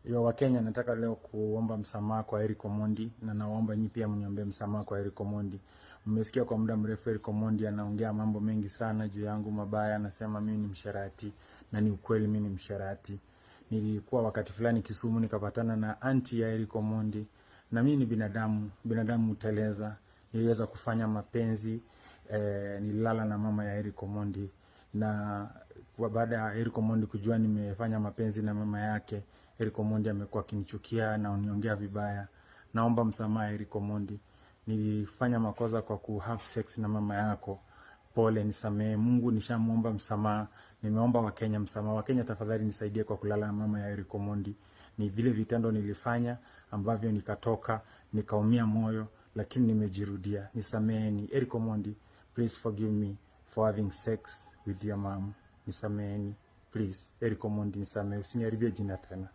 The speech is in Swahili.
Yo Wakenya, nataka leo kuomba msamaha kwa Eric Omondi, na naomba nyinyi pia mniombe msamaha kwa Eric Omondi. Mmesikia kwa muda mrefu Eric Omondi anaongea mambo mengi sana juu yangu mabaya, anasema mimi ni msharati, na ni ukweli mimi ni msharati. Nilikuwa wakati fulani Kisumu nikapatana na anti ya Eric Omondi, na mimi ni binadamu uteleza. Niliweza kufanya mapenzi, nililala na mama ya Eric Omondi, na baada ya Eric Omondi kujua nimefanya mapenzi na mama yake, Eric Omondi amekuwa akinichukia na uniongea vibaya. Naomba msamaha Eric Omondi. Nilifanya makosa kwa have sex na mama yako. Pole, nisamehe. Mungu nishamuomba msamaha. Nimeomba Wakenya msamaha. Wakenya tafadhali nisaidie kwa kulala na mama ya Eric Omondi. Ni vile vitendo nilifanya ambavyo nikatoka, nikaumia moyo, lakini nimejirudia. Nisameheni. Eric Omondi, please forgive me for having sex with your mom. Nisameheni. Please, Eric Omondi, nisamehe. Usiniharibie jina tena.